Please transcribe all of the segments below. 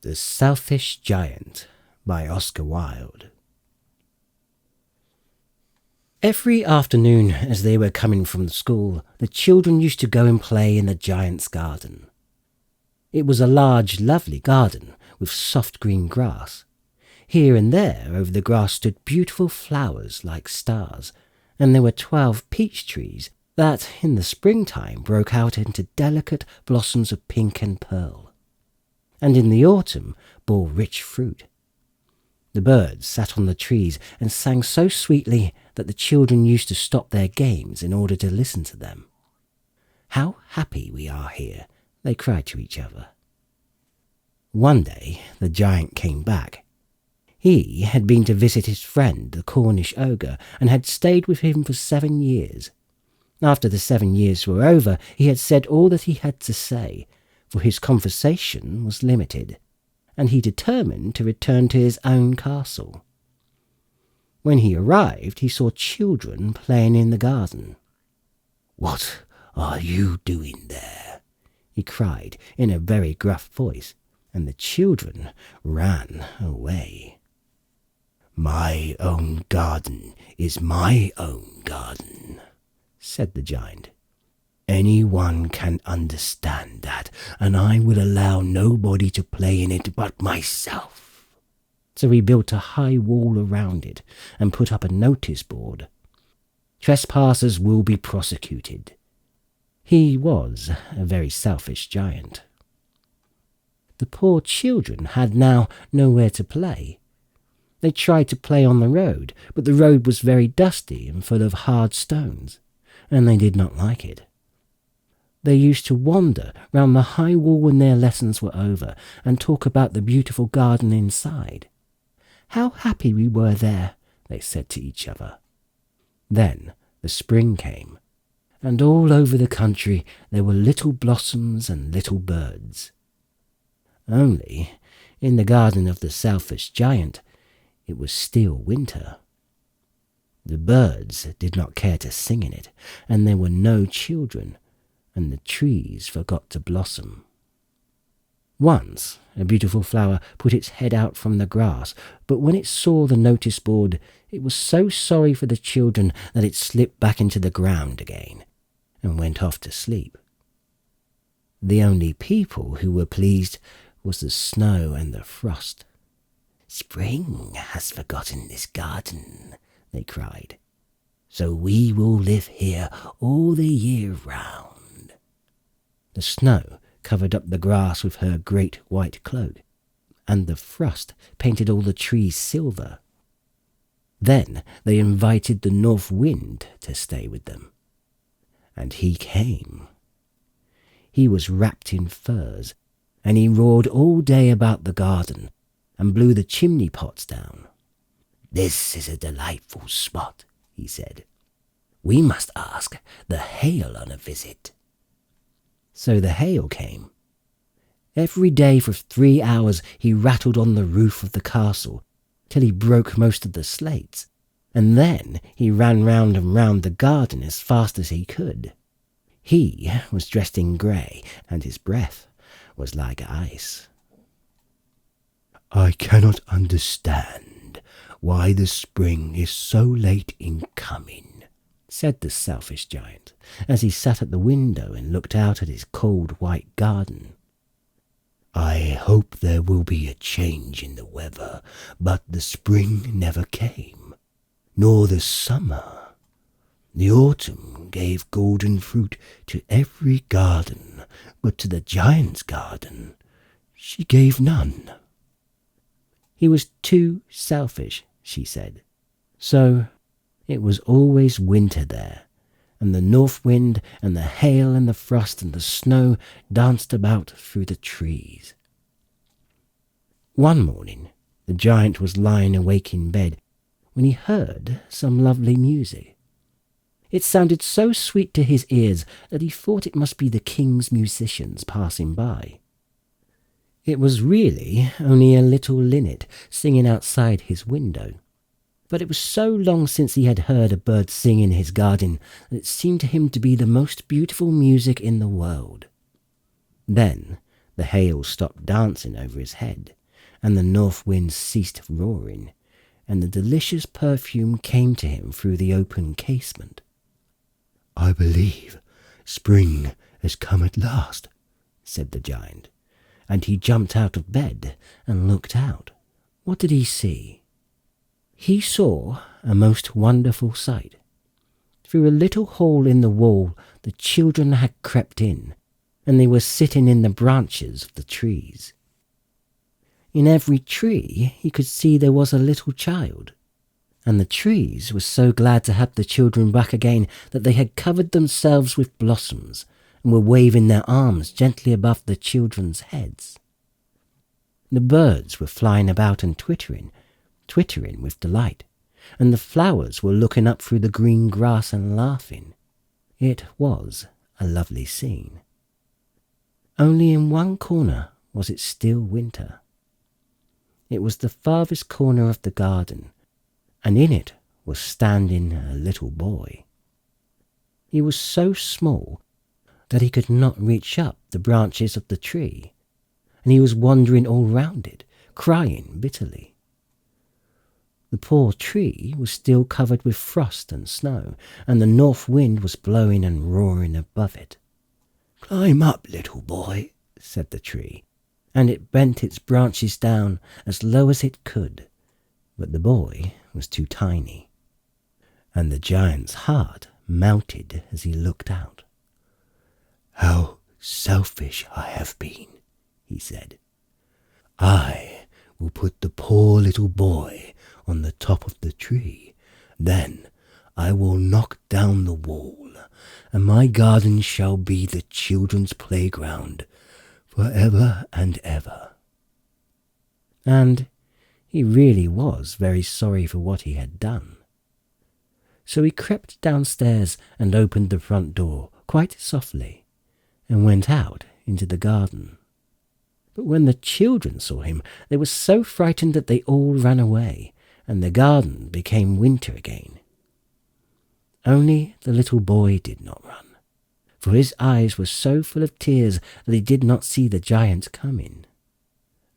The Selfish Giant by Oscar Wilde. Every afternoon as they were coming from school, the children used to go and play in the giant's garden. It was a large, lovely garden with soft green grass. Here and there over the grass stood beautiful flowers like stars, and there were 12 peach trees that in the springtime broke out into delicate blossoms of pink and pearl, and in the autumn bore rich fruit. The birds sat on the trees and sang so sweetly that the children used to stop their games in order to listen to them. "How happy we are here," they cried to each other. One day the giant came back. He had been to visit his friend, the Cornish ogre, and had stayed with him for 7 years. After the 7 years were over, he had said all that he had to say, for his conversation was limited, and he determined to return to his own castle. When he arrived, he saw children playing in the garden. "What are you doing there?" he cried in a very gruff voice, and the children ran away. "My own garden is my own garden," said the giant. "Anyone can understand that, and I will allow nobody to play in it but myself." So he built a high wall around it and put up a notice board. "Trespassers will be prosecuted." He was a very selfish giant. The poor children had now nowhere to play. They tried to play on the road, but the road was very dusty and full of hard stones, and they did not like it. They used to wander round the high wall when their lessons were over and talk about the beautiful garden inside. "How happy we were there," they said to each other. Then the spring came, and all over the country there were little blossoms and little birds. Only in the garden of the selfish giant it was still winter. The birds did not care to sing in it, and there were no children, and the trees forgot to blossom. Once a beautiful flower put its head out from the grass, but when it saw the notice board, it was so sorry for the children that it slipped back into the ground again and went off to sleep. The only people who were pleased was the snow and the frost. "Spring has forgotten this garden," they cried, "so we will live here all the year round." The snow covered up the grass with her great white cloak, and the frost painted all the trees silver. Then they invited the north wind to stay with them, and he came. He was wrapped in furs, and he roared all day about the garden and blew the chimney pots down. "This is a delightful spot," he said. "We must ask the hail on a visit." So the hail came. Every day for 3 hours he rattled on the roof of the castle till he broke most of the slates, and then he ran round and round the garden as fast as he could. He was dressed in grey, and his breath was like ice. "I cannot understand why the spring is so late in coming," said the selfish giant, as he sat at the window and looked out at his cold white garden. "I hope there will be a change in the weather, but the spring never came, nor the summer. The autumn gave golden fruit to every garden, but to the giant's garden she gave none." He was too selfish, she said. So it was always winter there, and the north wind and the hail and the frost and the snow danced about through the trees. One morning the giant was lying awake in bed when he heard some lovely music. It sounded so sweet to his ears that he thought it must be the king's musicians passing by. It was really only a little linnet singing outside his window, but it was so long since he had heard a bird sing in his garden that it seemed to him to be the most beautiful music in the world. Then The hail stopped dancing over his head, and the north wind ceased roaring, and the delicious perfume came to him through the open casement. "I believe spring has come at last," said the giant, and he jumped out of bed and looked out. What did he see? He saw a most wonderful sight. Through a little hole in the wall the children had crept in, and they were sitting in the branches of the trees. In every tree he could see there was a little child, and the trees were so glad to have the children back again that they had covered themselves with blossoms and were waving their arms gently above the children's heads. The birds were flying about and twittering with delight, and the flowers were looking up through the green grass and laughing. It was a lovely scene. Only in one corner was it still winter. It was the farthest corner of the garden, and in it was standing a little boy. He was so small that he could not reach up the branches of the tree, and he was wandering all round it, crying bitterly. The poor tree was still covered with frost and snow, and the north wind was blowing and roaring above it. "Climb up, little boy," said the tree, and it bent its branches down as low as it could, but the boy was too tiny, and the giant's heart melted as he looked out. "How selfish I have been," he said. "I will put the poor little boy on the top of the tree. Then I will knock down the wall, and my garden shall be the children's playground for ever and ever." And he really was very sorry for what he had done. So he crept downstairs and opened the front door quite softly and went out into the garden. But when the children saw him, they were so frightened that they all ran away, and the garden became winter again. Only the little boy did not run, for his eyes were so full of tears that he did not see the giant coming.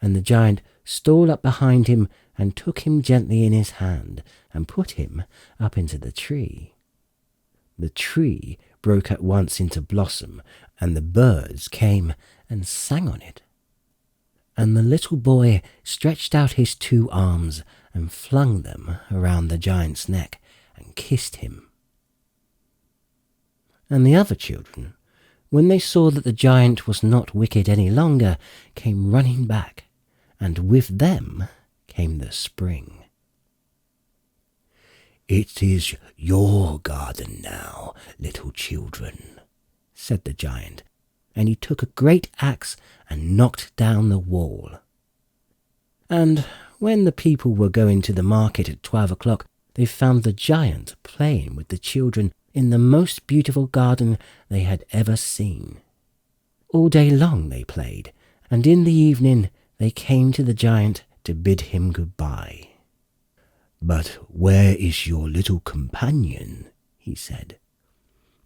And the giant stole up behind him and took him gently in his hand and put him up into the tree. The tree broke at once into blossom, and the birds came and sang on it. And the little boy stretched out his 2 arms and flung them around the giant's neck and kissed him. And the other children, when they saw that the giant was not wicked any longer, came running back, and with them came the spring. "It is your garden now, little children," said the giant, and he took a great axe and knocked down the wall. And when the people were going to the market at 12 o'clock, they found the giant playing with the children in the most beautiful garden they had ever seen. All day long they played, and in the evening they came to the giant to bid him goodbye. "But where is your little companion?" he said.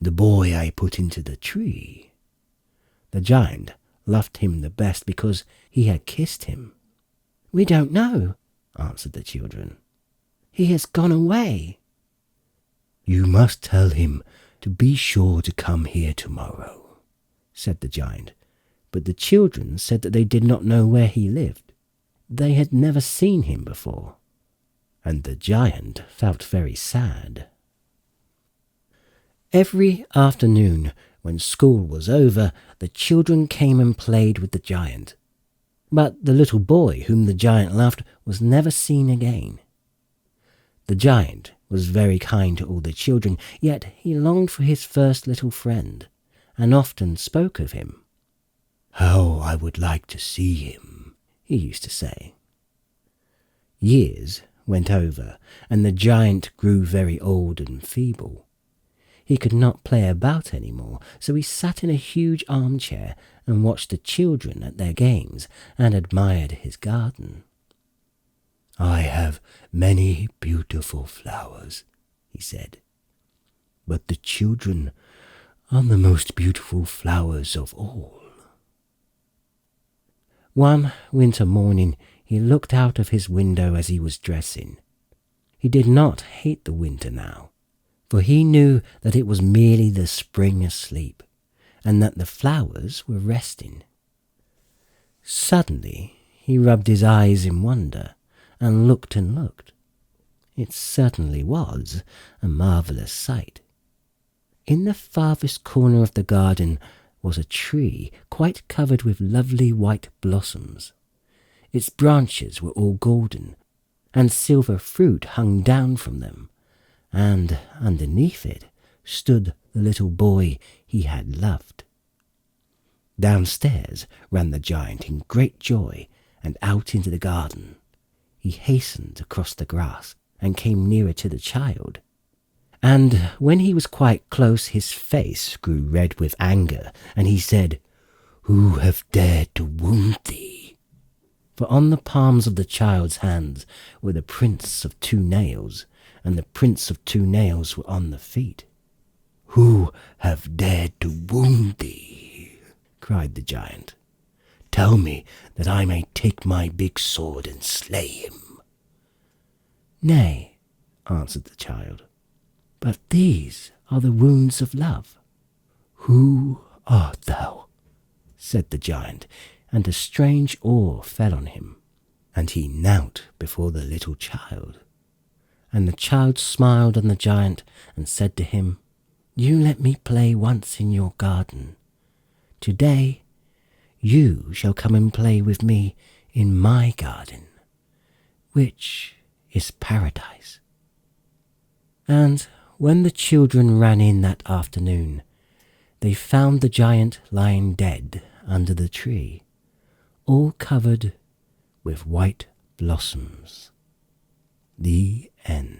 "The boy I put into the tree." The giant loved him the best because he had kissed him. "We don't know," answered the children. "He has gone away." "You must tell him to be sure to come here tomorrow," said the giant, but the children said that they did not know where he lived. They had never seen him before, and the giant felt very sad. Every afternoon, when school was over, the children came and played with the giant. But the little boy whom the giant loved was never seen again. The giant was very kind to all the children, yet he longed for his first little friend, and often spoke of him. "How I would like to see him," he used to say. Years went over, and the giant grew very old and feeble. He could not play about any more, so he sat in a huge armchair and watched the children at their games and admired his garden. "I have many beautiful flowers," he said, "but the children are the most beautiful flowers of all." One winter morning he looked out of his window as he was dressing. He did not hate the winter now, for he knew that it was merely the spring asleep, and that the flowers were resting. Suddenly he rubbed his eyes in wonder, and looked and looked. It certainly was a marvellous sight. In the farthest corner of the garden was a tree quite covered with lovely white blossoms. Its branches were all golden, and silver fruit hung down from them, and underneath it stood the little boy he had loved. Downstairs ran the giant in great joy, and out into the garden. He hastened across the grass, and came nearer to the child. And when he was quite close, his face grew red with anger, and he said, "Who have dared to wound thee?" For on the palms of the child's hands were the prints of 2 nails, and the prints of 2 nails were on the feet. "Who have dared to wound thee?" cried the giant. "Tell me, that I may take my big sword and slay him." "Nay," answered the child, "but these are the wounds of love." "Who art thou?" said the giant, and a strange awe fell on him, and he knelt before the little child. And the child smiled on the giant and said to him, "You let me play once in your garden. Today you shall come and play with me in my garden, which is paradise." And when the children ran in that afternoon, they found the giant lying dead under the tree, all covered with white blossoms. The end.